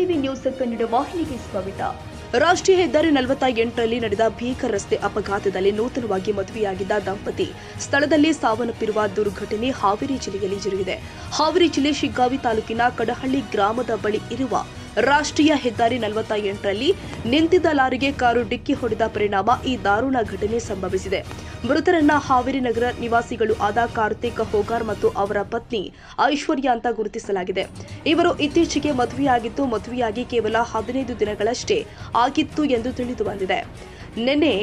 MTV news Kannada ವಾಹಿನಿಗೆ ಸ್ವಾಗತ. ರಾಷ್ಟ್ರೀಯ ಹೆದ್ದಾರಿ 48ರಲ್ಲಿ ನಡೆದ ಭೀಕರ ರಸ್ತೆ ಅಪಘಾತದಲ್ಲಿ ನೂತನವಾಗಿ ಮದುವೆಯಾಗಿದ್ದ ದಂಪತಿ ಸ್ಥಳದಲ್ಲಿ ಸಾವನ್ನಪ್ಪಿರುವ ದುರ್ಘಟನೆ ಹಾವೇರಿ ಜಿಲ್ಲೆಯಲ್ಲಿ ಜರುಗಿದೆ. ಹಾವೇರಿ ಜಿಲ್ಲೆ ಶಿಗ್ಗಾವಿ ತಾಲೂಕಿನ ಕಡಹಳ್ಳಿ ಗ್ರಾಮದ ಬಳಿ ಇರುವ ರಾಷ್ಟ್ರೀಯ ಹೆದ್ದಾರಿ 48ರಲ್ಲಿ ನಿಂತಿದ್ದ ಲಾರಿಗೆ ಕಾರು ಡಿಕ್ಕಿ ಹೊಡೆದ ಪರಿಣಾಮ ಈ ದಾರುಣ ಘಟನೆ ಸಂಭವಿಸಿದೆ. ಮೃತರನ್ನ ಹಾವೇರಿ ನಗರ ನಿವಾಸಿಗಳು ಆದ ಕಾರ್ತಿಕ್ ಹೋಗಾರ್ ಮತ್ತು ಅವರ ಪತ್ನಿ ಐಶ್ವರ್ಯ ಅಂತ ಗುರುತಿಸಲಾಗಿದೆ. ಇವರು ಇತ್ತೀಚೆಗೆ ಮದುವೆಯಾಗಿ ಕೇವಲ 15 ದಿನಗಳಷ್ಟೇ ಆಗಿತ್ತು ಎಂದು ತಿಳಿದು ಬಂದಿದೆ. ನಿನ್ನೆ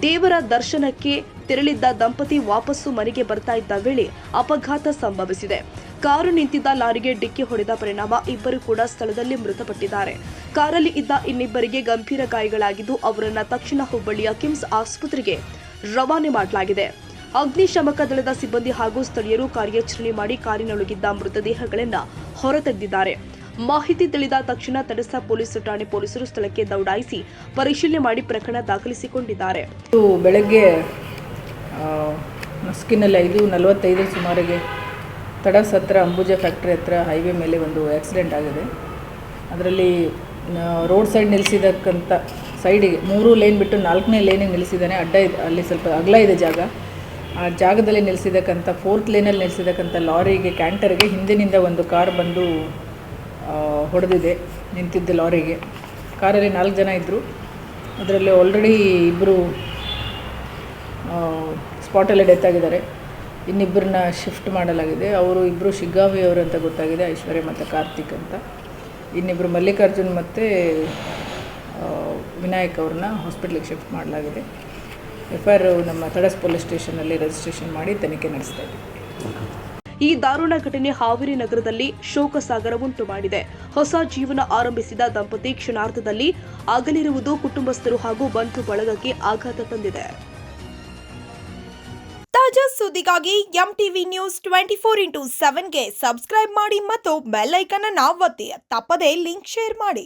ದೇವರ ದರ್ಶನಕ್ಕೆ ತೆರಳಿದ್ದ ದಂಪತಿ ವಾಪಸ್ಸು ಮನೆಗೆ ಬರ್ತಾ ಇದ್ದ ವೇಳೆ ಅಪಘಾತ ಸಂಭವಿಸಿದೆ. ಕಾರು ನಿಂತಿದ್ದ ಲಾರಿಗೆ ಡಿಕ್ಕಿ ಹೊಡೆದ ಪರಿಣಾಮ ಇಬ್ಬರು ಕೂಡ ಸ್ಥಳದಲ್ಲಿ ಮೃತಪಟ್ಟಿದ್ದಾರೆ. ಕಾರಲ್ಲಿ ಇದ್ದ ಇನ್ನಿಬ್ಬರಿಗೆ ಗಂಭೀರ ಗಾಯಗಳಾಗಿದ್ದು ಅವರನ್ನ ತಕ್ಷಣ ಹುಬ್ಬಳ್ಳಿಯ ಕಿಮ್ಸ್ ಆಸ್ಪತ್ರೆಗೆ ರವಾನೆ ಮಾಡಲಾಗಿದೆ. ಅಗ್ನಿಶಾಮಕ ದಳದ ಸಿಬ್ಬಂದಿ ಹಾಗೂ ಸ್ಥಳೀಯರು ಕಾರ್ಯಾಚರಣೆ ಮಾಡಿ ಕಾರಿನೊಳಗಿದ್ದ ಮೃತದೇಹಗಳನ್ನು ಹೊರತೆಗೆದಿದ್ದಾರೆ. ಮಾಹಿತಿ ತಿಳಿದ ತಕ್ಷಣ ತಡಸ ಪೊಲೀಸ್ ಠಾಣೆ ಪೊಲೀಸರು ಸ್ಥಳಕ್ಕೆ ದೌಡಾಯಿಸಿ ಪರಿಶೀಲನೆ ಮಾಡಿ ಪ್ರಕರಣ ದಾಖಲಿಸಿಕೊಂಡಿದ್ದಾರೆ. ಬೆಳಗ್ಗೆ ನಸ್ಕಿನಲ್ಲಿ 5:45 ಸುಮಾರಿಗೆ ತಡಸ್ ಹತ್ರ ಅಂಬುಜಾ ಫ್ಯಾಕ್ಟ್ರಿ ಹತ್ರ ಹೈವೇ ಮೇಲೆ ಒಂದು ಆಕ್ಸಿಡೆಂಟ್ ಆಗಿದೆ. ಅದರಲ್ಲಿ ರೋಡ್ ಸೈಡ್ ನಿಲ್ಲಿಸಿದಕ್ಕಂಥ ಸೈಡಿಗೆ 3 ಲೇನ್ ಬಿಟ್ಟು 4ನೇ ಲೇನಿಗೆ ನಿಲ್ಲಿಸಿದ್ದಾನೆ. ಅಡ್ಡ ಇದೆ, ಅಲ್ಲಿ ಸ್ವಲ್ಪ ಅಗಲ ಇದೆ ಜಾಗ. ಆ ಜಾಗದಲ್ಲಿ ನಿಲ್ಲಿಸಿದಕ್ಕಂಥ 4th ಲೇನಲ್ಲಿ ನಿಲ್ಲಿಸಿದಕ್ಕಂಥ ಲಾರಿಗೆ ಕ್ಯಾಂಟರ್ಗೆ ಹಿಂದಿನಿಂದ ಒಂದು ಕಾರ್ ಬಂದು ಹೊಡೆದಿದೆ ನಿಂತಿದ್ದ ಲಾರಿಗೆ. ಕಾರಲ್ಲಿ 4 ಜನ ಇದ್ದರು. ಅದರಲ್ಲಿ ಆಲ್ರೆಡಿ ಇಬ್ಬರು ಸ್ಪಾಟಲ್ಲಿ ಡೆತ್ ಆಗಿದ್ದಾರೆ. ಇನ್ನಿಬ್ಬರನ್ನ ಶಿಫ್ಟ್ ಮಾಡಲಾಗಿದೆ. ಅವರು ಇಬ್ಬರು ಶಿಗ್ಗಾವಿಯವರು ಅಂತ ಗೊತ್ತಾಗಿದೆ, ಐಶ್ವರ್ಯ ಮತ್ತು ಕಾರ್ತಿಕ್ ಅಂತ. ಇನ್ನಿಬ್ಬರು ಮಲ್ಲಿಕಾರ್ಜುನ್ ಮತ್ತು ವಿನಾಯಕ್ ಅವ್ರನ್ನ ಹಾಸ್ಪಿಟ್ಲಿಗೆ ಶಿಫ್ಟ್ ಮಾಡಲಾಗಿದೆ. FIR ನಮ್ಮ ತಡಸ್ ಪೊಲೀಸ್ ಸ್ಟೇಷನಲ್ಲಿ ರಿಜಿಸ್ಟ್ರೇಷನ್ ಮಾಡಿ ತನಿಖೆ ನಡೆಸ್ತಾ ಇದ್ದೀವಿ. ಈ ದಾರುಣ ಘಟನೆ ಹಾವೇರಿ ನಗರದಲ್ಲಿ ಶೋಕ ಸಾಗರ ಉಂಟು ಮಾಡಿದೆ. ಹೊಸ ಜೀವನ ಆರಂಭಿಸಿದ ದಂಪತಿ ಕ್ಷಣಾರ್ಧದಲ್ಲಿ ಅಗಲಿರುವುದು ಕುಟುಂಬಸ್ಥರು ಹಾಗೂ ಬಂಧು ಬಳಗಕ್ಕೆ ಆಘಾತ ತಂದಿದೆ. ತಾಜಾ ಸುದ್ದಿಗಾಗಿ MTV ನ್ಯೂಸ್ 24/7ಗೆ ಸಬ್ಸ್ಕ್ರೈಬ್ ಮಾಡಿ ಮತ್ತು ಬೆಲ್ ಐಕಾನ್ ಅನ್ನು ಒತ್ತಿ. ತಪ್ಪದೇ ಲಿಂಕ್ ಶೇರ್ ಮಾಡಿ.